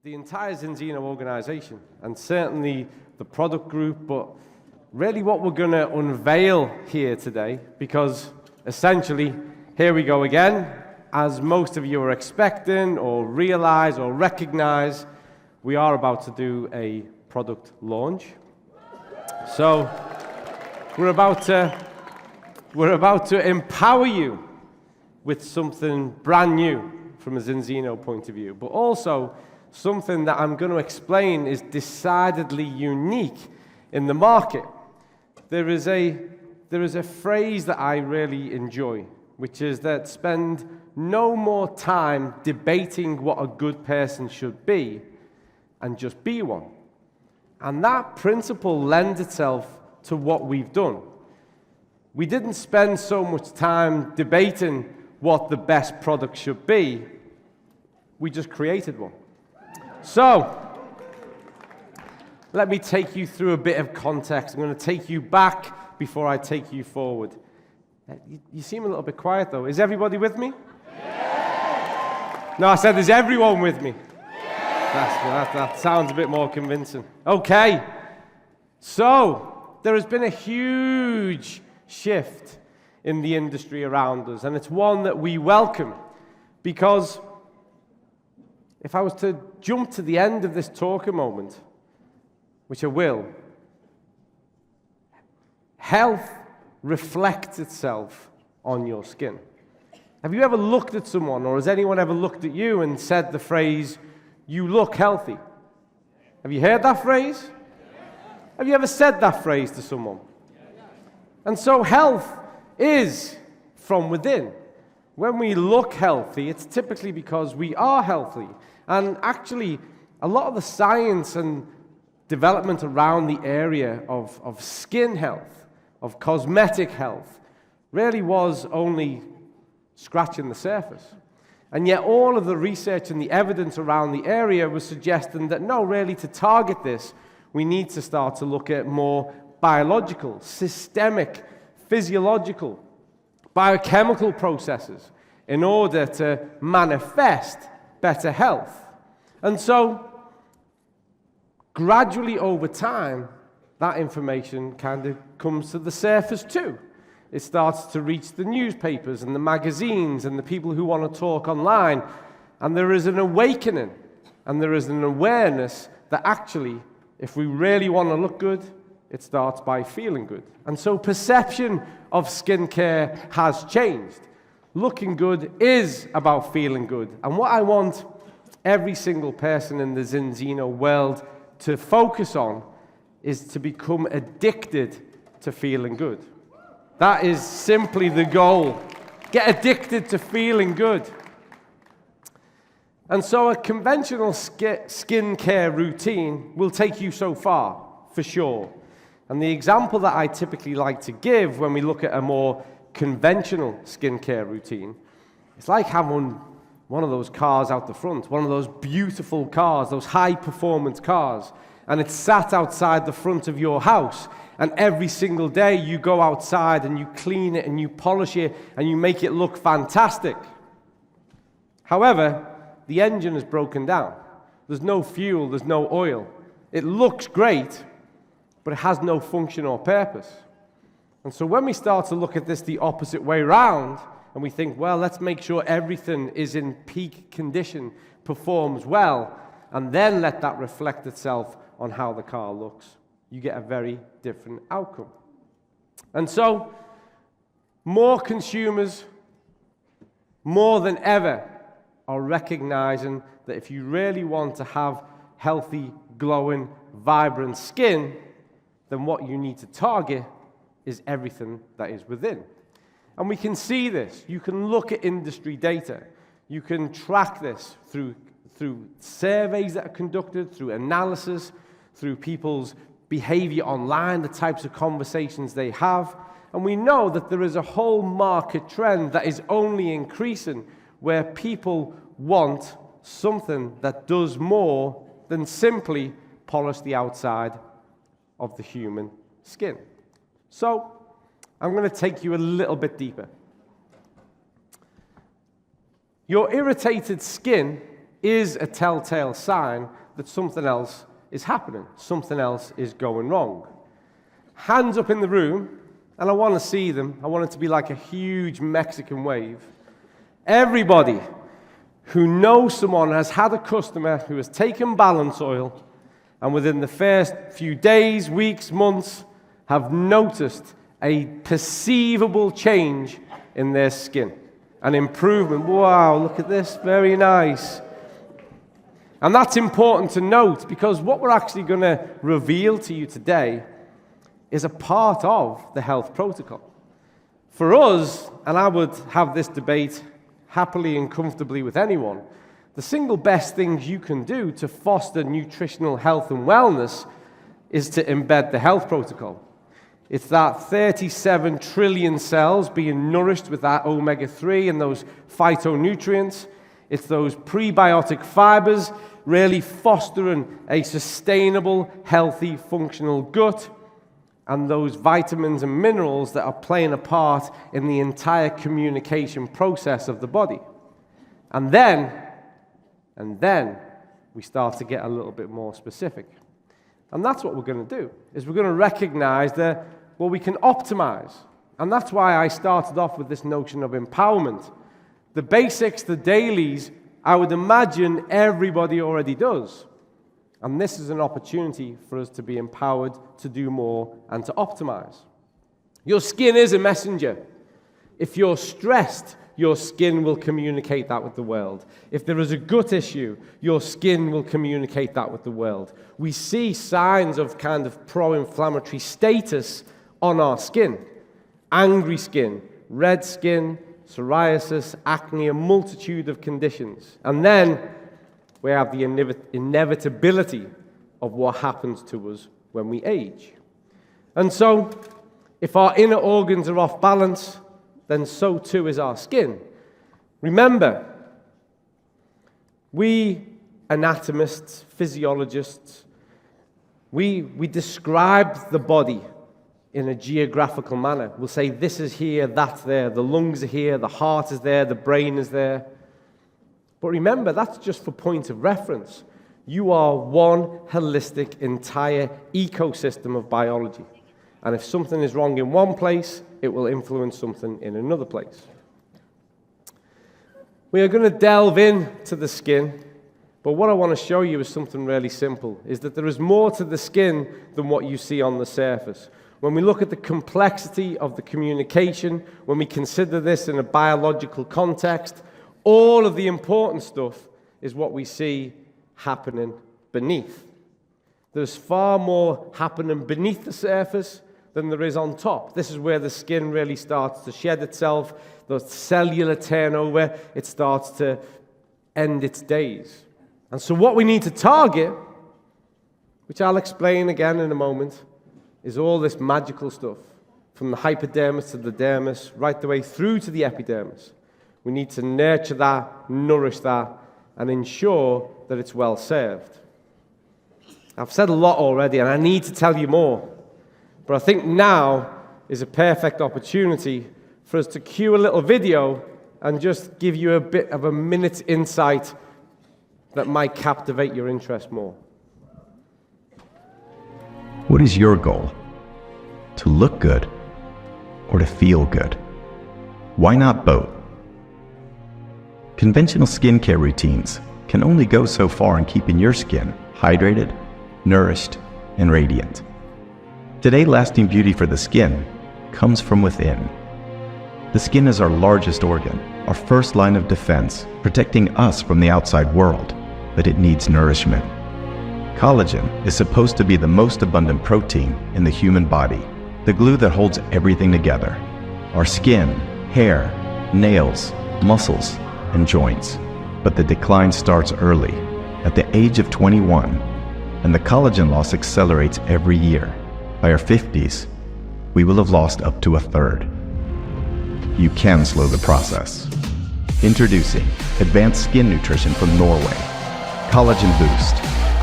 the entire ZINZINO organization, and certainly the product group, but really what we're going to unveil here today, because essentially, here we go again, as most of you are expecting or realize or recognize, we are about to do a product launch. So we're about to empower you with something brand new from a ZINZINO point of view, but also something that I'm going to explain is decidedly unique in the market. There is a phrase that I really enjoy, which is that spend no more time debating what a good person should be and just be one. And that principle lends itself to what we've done. We didn't spend so much time debating what the best product should be. We just created one. So, let me take you through a bit of context. I'm going to take you back before I take you forward. You seem a little bit quiet, though. Is everybody with me? Yeah. No, I said, is everyone with me? Yeah. That sounds a bit more convincing. Okay. So, there has been a huge shift in the industry around us, and it's one that we welcome, because if I was to jump to the end of this talk a moment, which I will, health reflects itself on your skin. Have you ever looked at someone, or has anyone ever looked at you and said the phrase, "You look healthy"? Have you heard that phrase? Have you ever said that phrase to someone? And so health is from within. When we look healthy, it's typically because we are healthy. And actually, a lot of the science and development around the area of skin health, of cosmetic health, really was only scratching the surface. And yet all of the research and the evidence around the area was suggesting that no, really to target this, we need to start to look at more biological, systemic, physiological, biochemical processes in order to manifest better health. And so, gradually over time, that information kind of comes to the surface too. It starts to reach the newspapers and the magazines and the people who want to talk online. And there is an awakening and there is an awareness that actually, if we really want to look good, it starts by feeling good. And so perception of skincare has changed. Looking good is about feeling good. And what I want every single person in the ZINZINO world to focus on is to become addicted to feeling good. That is simply the goal. Get addicted to feeling good. And so a conventional skincare routine will take you so far, for sure. And the example that I typically like to give when we look at a more conventional skincare routine, it's like having one of those cars out the front, one of those beautiful cars, those high-performance cars, and it's sat outside the front of your house, and every single day you go outside and you clean it and you polish it and you make it look fantastic. However, the engine is broken down. There's no fuel, there's no oil. It looks great, but it has no function or purpose. And so when we start to look at this the opposite way around, and we think, well, let's make sure everything is in peak condition, performs well, and then let that reflect itself on how the car looks, you get a very different outcome. And so, more consumers, more than ever, are recognizing that if you really want to have healthy, glowing, vibrant skin, then what you need to target is everything that is within. And we can see this. You can look at industry data. You can track this through surveys that are conducted, through analysis, through people's behavior online, the types of conversations they have. And we know that there is a whole market trend that is only increasing, where people want something that does more than simply polish the outside of the human skin. So, I'm going to take you a little bit deeper. Your irritated skin is a telltale sign that something else is happening, something else is going wrong. Hands up in the room, and I want to see them. I want it to be like a huge Mexican wave. Everybody who knows someone has had a customer who has taken balance oil and within the first few days, weeks, months have noticed a perceivable change in their skin, an improvement. Wow, look at this, very nice. And that's important to note because what we're actually going to reveal to you today is a part of the health protocol. For us, and I would have this debate happily and comfortably with anyone, the single best things you can do to foster nutritional health and wellness is to embed the health protocol. It's that 37 trillion cells being nourished with that omega-3 and those phytonutrients. It's those prebiotic fibers really fostering a sustainable, healthy, functional gut, and those vitamins and minerals that are playing a part in the entire communication process of the body. And then we start to get a little bit more specific. And that's what we're going to do, is we're going to recognize that, well, we can optimize. And that's why I started off with this notion of empowerment. The basics, the dailies, I would imagine everybody already does. And this is an opportunity for us to be empowered to do more and to optimize. Your skin is a messenger. If you're stressed, your skin will communicate that with the world. If there is a gut issue, your skin will communicate that with the world. We see signs of kind of pro-inflammatory status on our skin. Angry skin, red skin, psoriasis, acne, a multitude of conditions. And then we have the inevitability of what happens to us when we age. And so, if our inner organs are off balance, then so too is our skin. Remember, we anatomists, physiologists, we describe the body in a geographical manner. We'll say this is here, that's there, the lungs are here, the heart is there, the brain is there. But remember, that's just for point of reference. You are one holistic, entire ecosystem of biology. And if something is wrong in one place, it will influence something in another place. We are going to delve into the skin, but what I want to show you is something really simple, is that there is more to the skin than what you see on the surface. When we look at the complexity of the communication, when we consider this in a biological context, all of the important stuff is what we see happening beneath. There's far more happening beneath the surface than there is on top. This is where the skin really starts to shed itself, the cellular turnover, it starts to end its days. And so what we need to target, which I'll explain again in a moment, is all this magical stuff, from the hypodermis to the dermis, right the way through to the epidermis. We need to nurture that, nourish that, and ensure that it's well served. I've said a lot already, and I need to tell you more. But I think now is a perfect opportunity for us to cue a little video and just give you a bit of a minute's insight that might captivate your interest more. What is your goal? To look good or to feel good? Why not both? Conventional skincare routines can only go so far in keeping your skin hydrated, nourished, and radiant. Today, lasting beauty for the skin comes from within. The skin is our largest organ, our first line of defense, protecting us from the outside world, but it needs nourishment. Collagen is supposed to be the most abundant protein in the human body, the glue that holds everything together. Our skin, hair, nails, muscles, and joints. But the decline starts early, at the age of 21, and the collagen loss accelerates every year. By our 50s, we will have lost up to a third. You can slow the process. Introducing advanced skin nutrition from Norway, Collagen Boozt,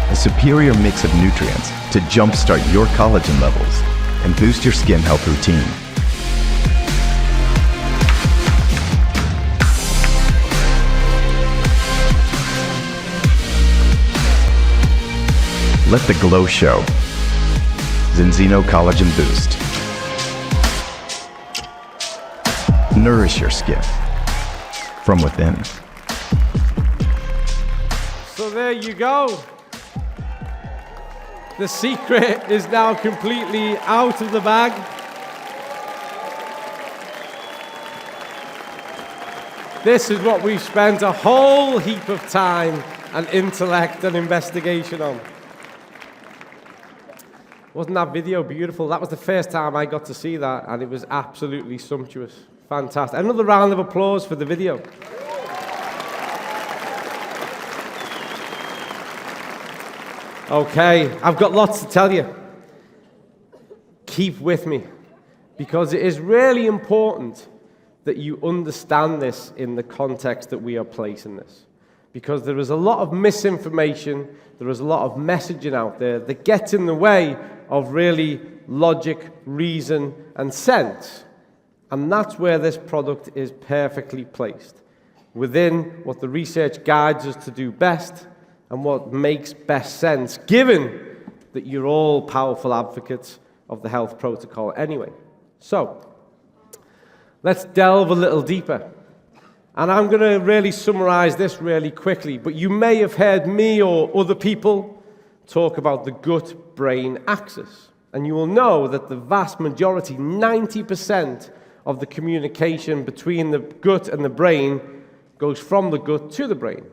a superior mix of nutrients to jumpstart your collagen levels and boost your skin health routine. Let the glow show. ZINZINO Collagen Boozt. Nourish your skin from within. So there you go. The secret is now completely out of the bag. This is what we've spent a whole heap of time and intellect and investigation on. Wasn't that video beautiful? That was the first time I got to see that, and it was absolutely sumptuous. Fantastic. Another round of applause for the video. Okay, I've got lots to tell you. Keep with me, because it is really important that you understand this in the context that we are placing this. Because there is a lot of misinformation, there is a lot of messaging out there that gets in the way of really logic, reason, and sense. And that's where this product is perfectly placed, within what the research guides us to do best and what makes best sense, given that you're all powerful advocates of the health protocol anyway. So, let's delve a little deeper. And I'm going to really summarize this really quickly, but you may have heard me or other people talk about the gut-brain axis. And you will know that the vast majority, 90% of the communication between the gut and the brain goes from the gut to the brain.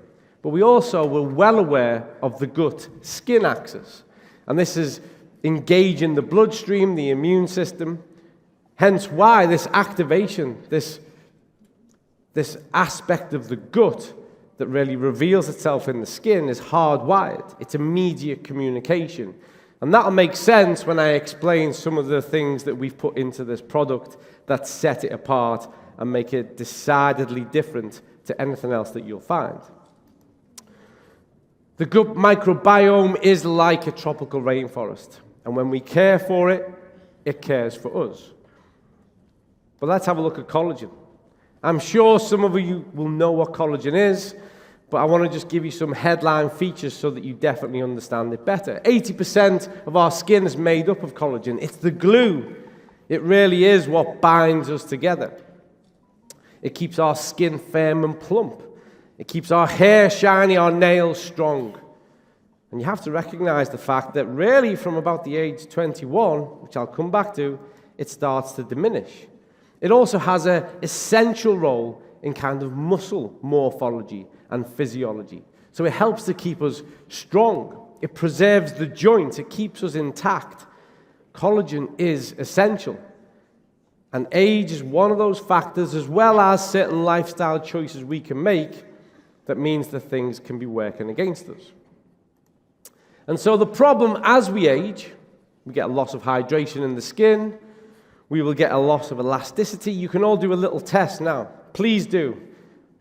But we also were well aware of the gut-skin axis. And this is engaging the bloodstream, the immune system. Hence why this activation, this aspect of the gut that really reveals itself in the skin is hardwired. It's immediate communication. And that'll make sense when I explain some of the things that we've put into this product that set it apart and make it decidedly different to anything else that you'll find. The gut microbiome is like a tropical rainforest. And when we care for it, it cares for us. But let's have a look at collagen. I'm sure some of you will know what collagen is, but I want to just give you some headline features so that you definitely understand it better. 80% of our skin is made up of collagen. It's the glue. It really is what binds us together. It keeps our skin firm and plump. It keeps our hair shiny, our nails strong. And you have to recognize the fact that really from about the age 21, which I'll come back to, it starts to diminish. It also has an essential role in kind of muscle morphology and physiology. So it helps to keep us strong. It preserves the joints. It keeps us intact. Collagen is essential. And age is one of those factors, as well as certain lifestyle choices we can make, that means that things can be working against us. And so the problem as we age, we get a loss of hydration in the skin, we will get a loss of elasticity. You can all do a little test now. Please do.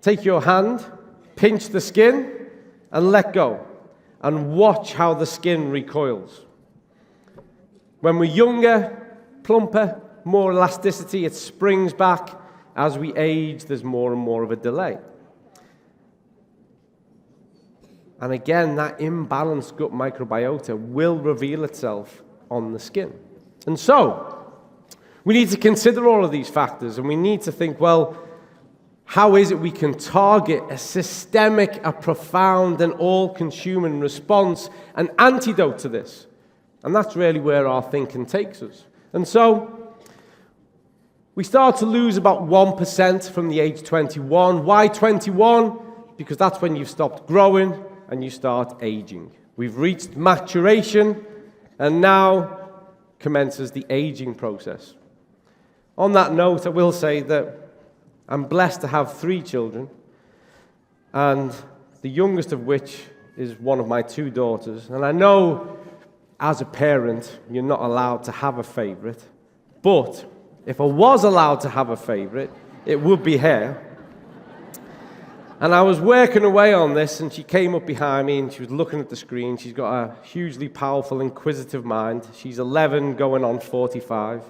Take your hand, pinch the skin, and let go. And watch how the skin recoils. When we're younger, plumper, more elasticity, it springs back. As we age, there's more and more of a delay. And again, that imbalanced gut microbiota will reveal itself on the skin. And so, we need to consider all of these factors, and we need to think, well, how is it we can target a systemic, a profound, and all-consuming response, an antidote to this? And that's really where our thinking takes us. And so, we start to lose about 1% from the age 21. Why 21? Because that's when you've stopped growing and you start aging. We've reached maturation, and now commences the aging process. On that note, I will say that I'm blessed to have 3 children, and the youngest of which is one of my 2 daughters. And I know, as a parent, you're not allowed to have a favorite, but if I was allowed to have a favorite, it would be her. And I was working away on this, and she came up behind me, and she was looking at the screen. She's got a hugely powerful, inquisitive mind. She's 11, going on 45.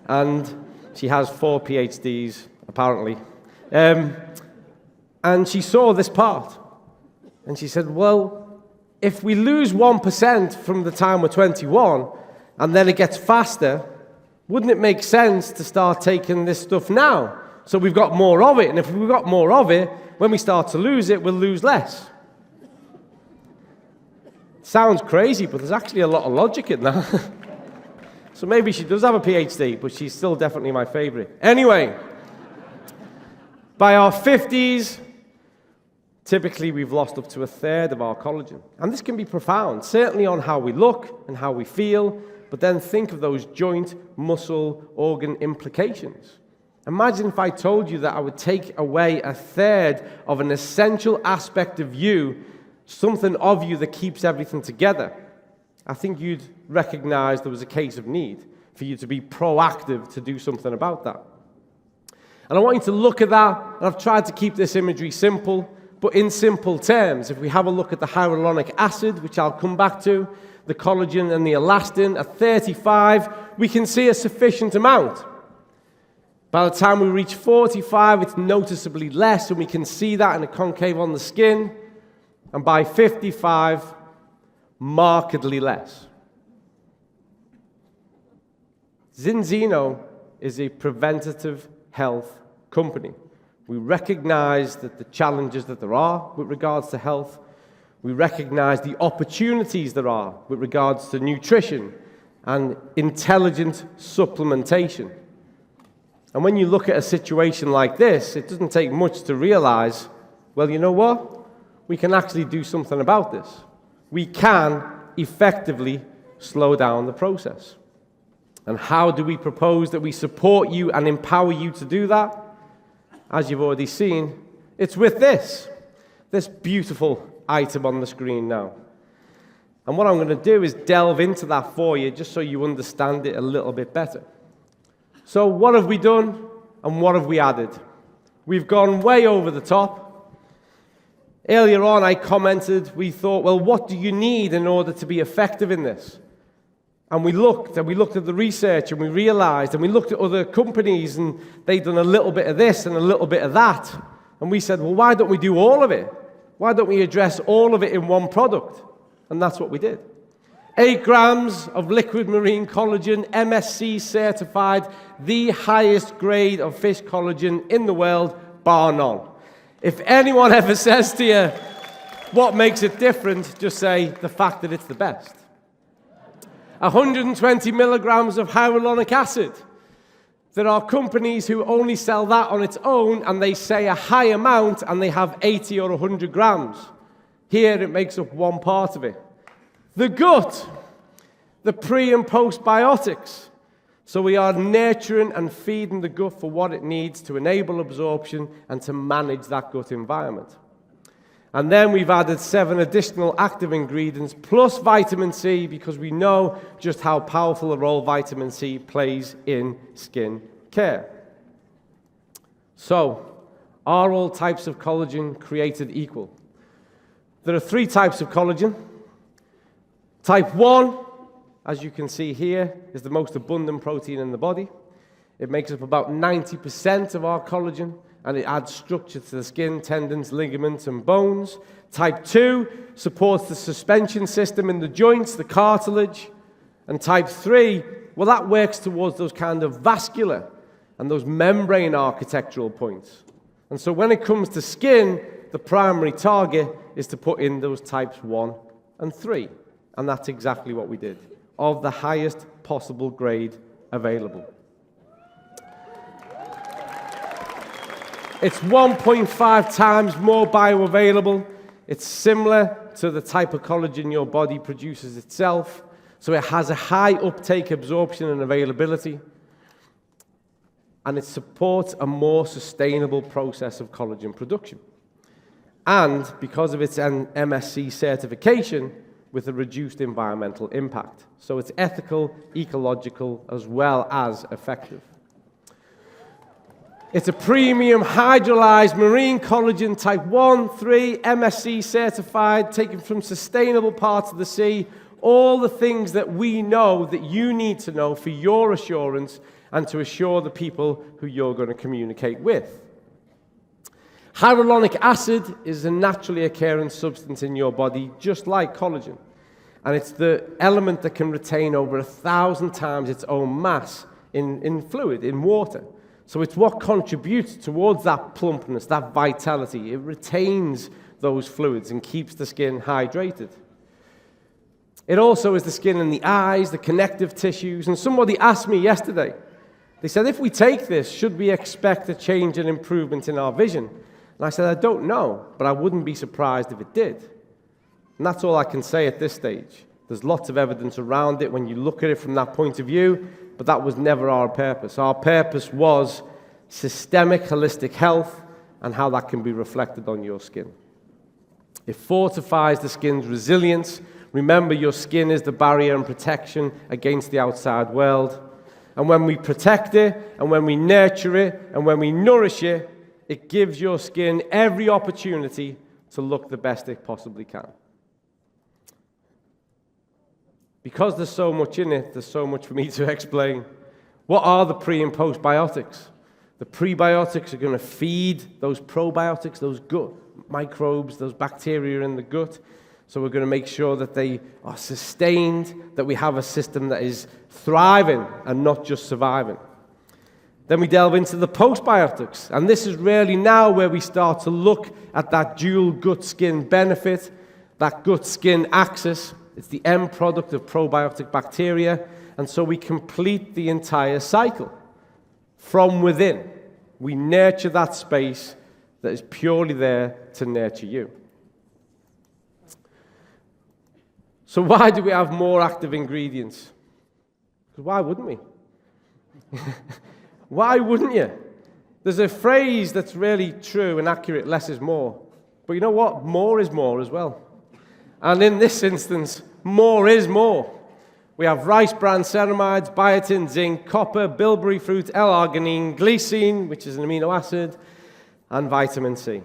And she has 4 PhDs, apparently. And she saw this part. And she said, well, if we lose 1% from the time we're 21, and then it gets faster, wouldn't it make sense to start taking this stuff now? So we've got more of it, and if we've got more of it, when we start to lose it, we'll lose less. Sounds crazy, but there's actually a lot of logic in that. So maybe she does have a PhD, but she's still definitely my favorite. Anyway, by our 50s, typically we've lost up to a third of our collagen. And this can be profound, certainly on how we look and how we feel, but then think of those joint, muscle, organ implications. Imagine if I told you that I would take away a third of an essential aspect of you, something of you that keeps everything together. I think you'd recognize there was a case of need for you to be proactive to do something about that. And I want you to look at that, and I've tried to keep this imagery simple, but in simple terms, if we have a look at the hyaluronic acid, which I'll come back to, the collagen and the elastin at 35, we can see a sufficient amount. By the time we reach 45, it's noticeably less, and we can see that in a concave on the skin. And by 55, markedly less. ZINZINO is a preventative health company. We recognize that the challenges that there are with regards to health. We recognize the opportunities there are with regards to nutrition and intelligent supplementation. And when you look at a situation like this, it doesn't take much to realize, well, you know what? We can actually do something about this. We can effectively slow down the process. And how do we propose that we support you and empower you to do that? As you've already seen, it's with this beautiful item on the screen now. And what I'm going to do is delve into that for you, just so you understand it a little bit better. So what have we done and what have we added? We've gone way over the top. Earlier on, I commented, we thought, well, what do you need in order to be effective in this? And we looked at the research, and we realized, and we looked at other companies, and they'd done a little bit of this and a little bit of that. And we said, well, why don't we do all of it? Why don't we address all of it in one product? And that's what we did. 8 grams of liquid marine collagen, MSC certified, the highest grade of fish collagen in the world, bar none. If anyone ever says to you, what makes it different, just say the fact that it's the best. 120 milligrams of hyaluronic acid. There are companies who only sell that on its own, and they say a high amount, and they have 80 or 100 grams. Here, it makes up one part of it. The gut, the pre- and postbiotics. So we are nurturing and feeding the gut for what it needs to enable absorption and to manage that gut environment. And then we've added 7 additional active ingredients plus vitamin C, because we know just how powerful a role vitamin C plays in skin care. So, are all types of collagen created equal? There are 3 types of collagen. Type 1, as you can see here, is the most abundant protein in the body. It makes up about 90% of our collagen, and it adds structure to the skin, tendons, ligaments, and bones. Type 2 supports the suspension system in the joints, the cartilage. And type 3, well, that works towards those kind of vascular and those membrane architectural points. And so when it comes to skin, the primary target is to put in those types 1 and 3. And that's exactly what we did, of the highest possible grade available. It's 1.5 times more bioavailable. It's similar to the type of collagen your body produces itself. So it has a high uptake, absorption, and availability. And it supports a more sustainable process of collagen production. And because of its MSC certification, with a reduced environmental impact. So it's ethical, ecological, as well as effective. It's a premium hydrolyzed marine collagen type 1, 3, MSC certified, taken from sustainable parts of the sea, all the things that we know that you need to know for your assurance and to assure the people who you're going to communicate with. Hyaluronic acid is a naturally occurring substance in your body, just like collagen. And it's the element that can retain over 1,000 times its own mass in fluid, in water. So it's what contributes towards that plumpness, that vitality. It retains those fluids and keeps the skin hydrated. It also is the skin in the eyes, the connective tissues. And somebody asked me yesterday, they said, if we take this, should we expect a change and improvement in our vision? And I said, I don't know, but I wouldn't be surprised if it did. And that's all I can say at this stage. There's lots of evidence around it when you look at it from that point of view, but that was never our purpose. Our purpose was systemic, holistic health and how that can be reflected on your skin. It fortifies the skin's resilience. Remember, your skin is the barrier and protection against the outside world. And when we protect it, and when we nurture it, and when we nourish it, it gives your skin every opportunity to look the best it possibly can. Because there's so much in it, there's so much for me to explain. What are the pre- and postbiotics? The prebiotics are going to feed those probiotics, those gut microbes, those bacteria in the gut. So we're going to make sure that they are sustained, that we have a system that is thriving and not just surviving. Then we delve into the postbiotics. And this is really now where we start to look at that dual gut-skin benefit, that gut-skin axis. It's the end product of probiotic bacteria, and so we complete the entire cycle from within. We nurture that space that is purely there to nurture you. So why do we have more active ingredients? Because why wouldn't we? Why wouldn't you? There's a phrase that's really true and accurate, less is more. But you know what? More is more as well. And in this instance, more is more. We have rice bran ceramides, biotin, zinc, copper, bilberry fruit, L-arginine, glycine, which is an amino acid, and vitamin C.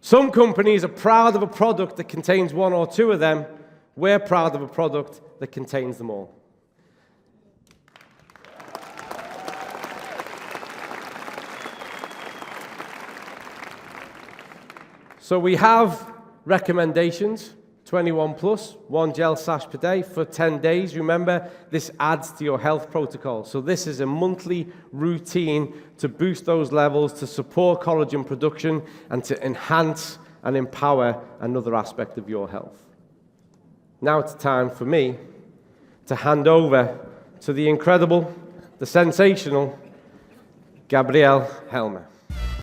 Some companies are proud of a product that contains one or two of them. We're proud of a product that contains them all. So we have recommendations. 21 plus, 1 gel sash per day for 10 days. Remember, this adds to your health protocol. So this is a monthly routine to boost those levels, to support collagen production, and to enhance and empower another aspect of your health. Now it's time for me to hand over to the incredible, the sensational Gabrielle Helmer.